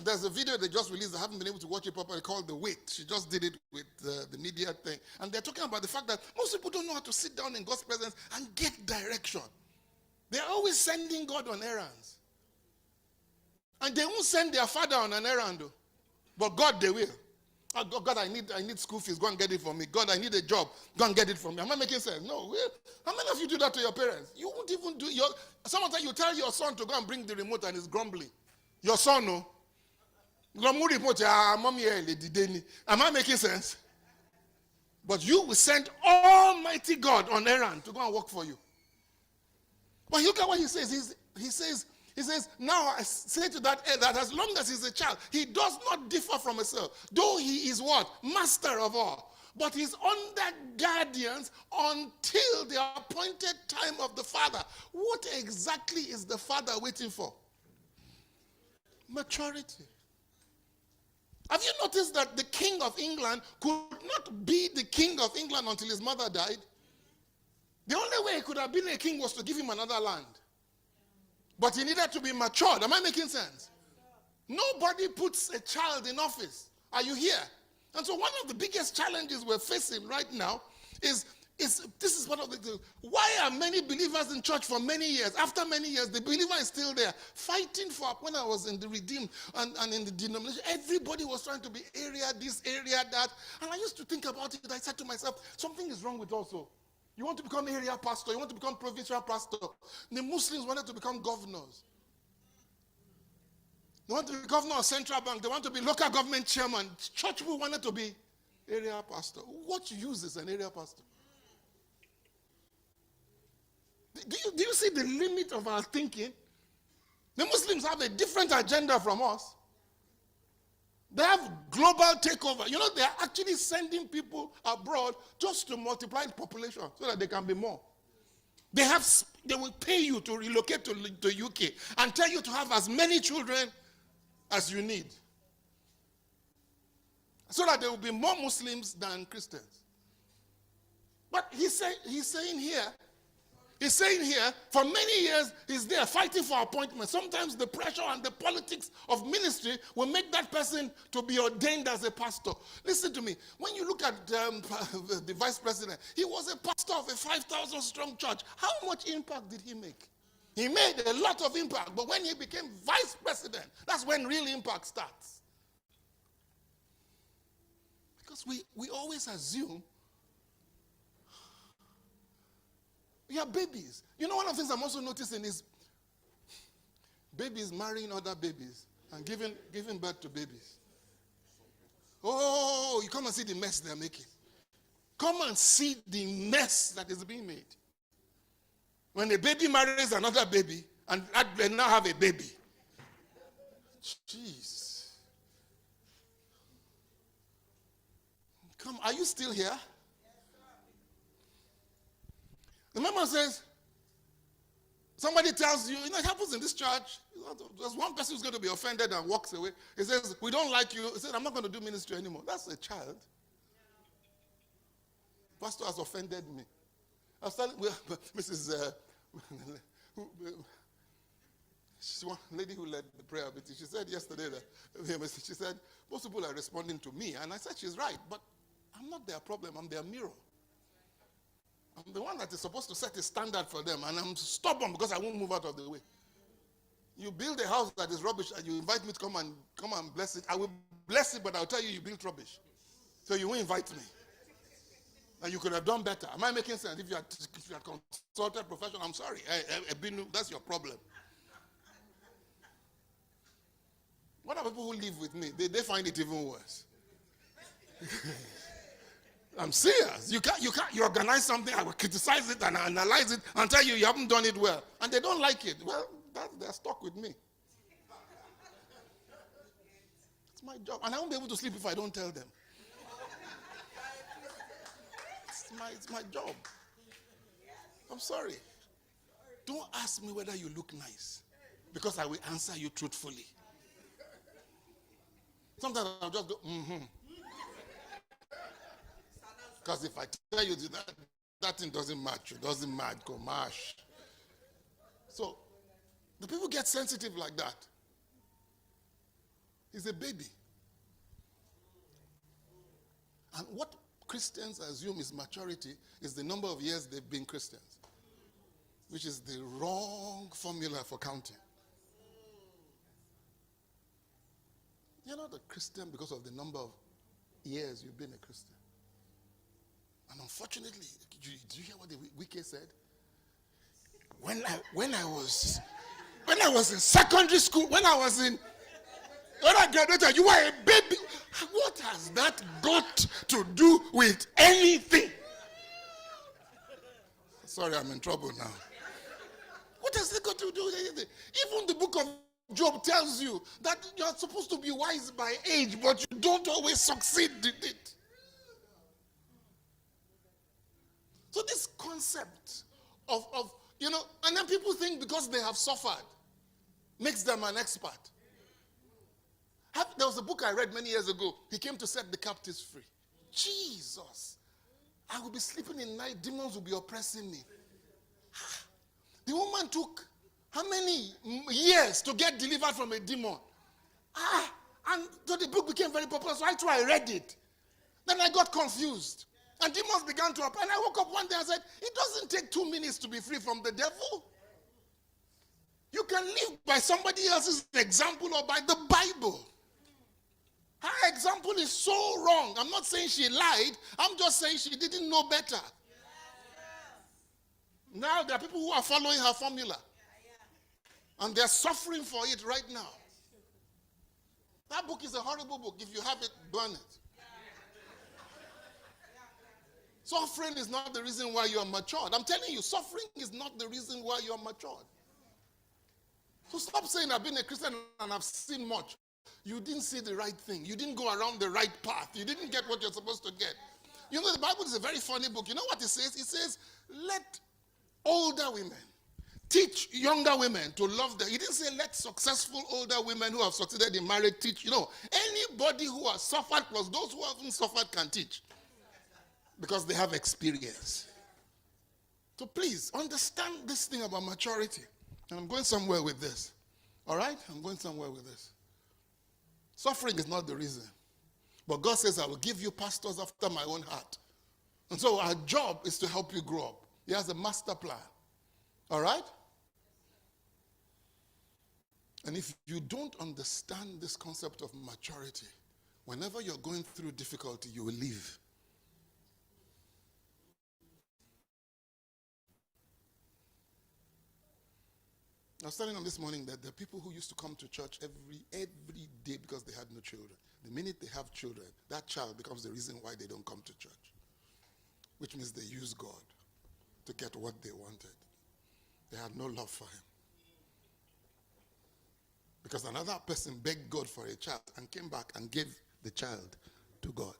There's a video they just released. I haven't been able to watch it properly called The Wait. She just did it with the media thing. And they're talking about the fact that most people don't know how to sit down in God's presence and get direction. They're always sending God on errands. And they won't send their father on an errand, though. But God, they will. Oh, God, I need school fees. Go and get it for me. God, I need a job. Go and get it for me. Am I making sense? No. How many of you do that to your parents? You won't even do sometimes you tell your son to go and bring the remote and he's grumbling. Your son, no. Am I making sense? But you will send Almighty God on errand to go and work for you. But look at what he says. He says, now I say to that as long as he's a child, he does not differ from himself. Though he is what? Master of all. But he's under guardians until the appointed time of the Father. What exactly is the Father waiting for? Maturity. Have you noticed that the King of England could not be the King of England until his mother died? The only way he could have been a king was to give him another land. But he needed to be matured. Am I making sense? Nobody puts a child in office. Are you here? And so one of the biggest challenges we're facing right now is this is one of the, why are many believers in church for many years? After many years, the believer is still there, fighting for, when I was in the Redeemed and in the denomination, everybody was trying to be area this, area that. And I used to think about it. I said to myself, something is wrong with also. You want to become area pastor, you want to become provincial pastor. The Muslims wanted to become governors. They want to be governor of central bank. They want to be local government chairman. Church people wanted to be area pastor. What use is an area pastor? Do you see the limit of our thinking? The Muslims have a different agenda from us. They have global takeover. You know, they are actually sending people abroad just to multiply the population so that they can be more. They will pay you to relocate to UK and tell you to have as many children as you need, so that there will be more Muslims than Christians. But he's saying here, for many years, he's there fighting for appointments. Sometimes the pressure and the politics of ministry will make that person to be ordained as a pastor. Listen to me. When you look at the vice president, he was a pastor of a 5,000 strong church. How much impact did he make? He made a lot of impact, but when he became vice president, that's when real impact starts. Because we always assume we are babies. You know, one of the things I'm also noticing is babies marrying other babies and giving birth to babies. Oh, you come and see the mess they're making. Come and see the mess that is being made. When a baby marries another baby and they now have a baby. Jeez. Come, are you still here? The mama says, somebody tells you, it happens in this church. There's one person who's going to be offended and walks away. He says, we don't like you. He says, I'm not going to do ministry anymore. That's a child. Pastor has offended me. I was telling Mrs. She's one lady who led the prayer meeting. She said yesterday that she said, most people are responding to me. And I said, she's right, but I'm not their problem. I'm their mirror. I'm the one that is supposed to set a standard for them, and I'm stubborn because I won't move out of the way. You build a house that is rubbish, and you invite me to come and bless it. I will bless it, but I'll tell you built rubbish. So you won't invite me. And you could have done better. Am I making sense? If you had consulted professional, I'm sorry. That's your problem. What are people who live with me? They find it even worse. I'm serious. You organize something, I will criticize it and analyze it and tell you haven't done it well. And they don't like it. Well, they're stuck with me. It's my job. And I won't be able to sleep if I don't tell them. It's my job. I'm sorry. Don't ask me whether you look nice, because I will answer you truthfully. Sometimes I'll just go, Because if I tell you that thing doesn't match, it doesn't match, go mash. So the people get sensitive like that. He's a baby. And what Christians assume is maturity is the number of years they've been Christians, which is the wrong formula for counting. You're not a Christian because of the number of years you've been a Christian. And unfortunately, did you hear what the wiki said? When I was in secondary school, when I graduated, you were a baby. What has that got to do with anything? Sorry, I'm in trouble now. What has it got to do with anything? Even the book of Job tells you that you're supposed to be wise by age, but you don't always succeed in it. So this concept of and then people think because they have suffered makes them an expert. There was a book I read many years ago. He came to set the captives free. Jesus. I would be sleeping in night. Demons would be oppressing me. The woman took how many years to get delivered from a demon? And so the book became very popular. So I read it. Then I got confused. And demons began to appear. And I woke up one day and said, it doesn't take 2 minutes to be free from the devil. You can live by somebody else's example or by the Bible. Her example is so wrong. I'm not saying she lied. I'm just saying she didn't know better. Now there are people who are following her formula. And they're suffering for it right now. That book is a horrible book. If you have it, burn it. Suffering is not the reason why you are matured. I'm telling you, suffering is not the reason why you are matured. So stop saying I've been a Christian and I've seen much. You didn't see the right thing. You didn't go around the right path. You didn't get what you're supposed to get. You know, the Bible is a very funny book. You know what it says? It says, let older women teach younger women to love them. He didn't say let successful older women who have succeeded in marriage teach. You know, anybody who has suffered plus those who haven't suffered can teach. Because they have experience. So please, understand this thing about maturity. And I'm going somewhere with this. All right? I'm going somewhere with this. Suffering is not the reason. But God says, I will give you pastors after my own heart. And so our job is to help you grow up. He has a master plan. All right? And if you don't understand this concept of maturity, whenever you're going through difficulty, you will leave. I was telling them this morning that there are people who used to come to church every day because they had no children. The minute they have children, that child becomes the reason why they don't come to church. Which means they use God to get what they wanted. They had no love for him. Because another person begged God for a child and came back and gave the child to God.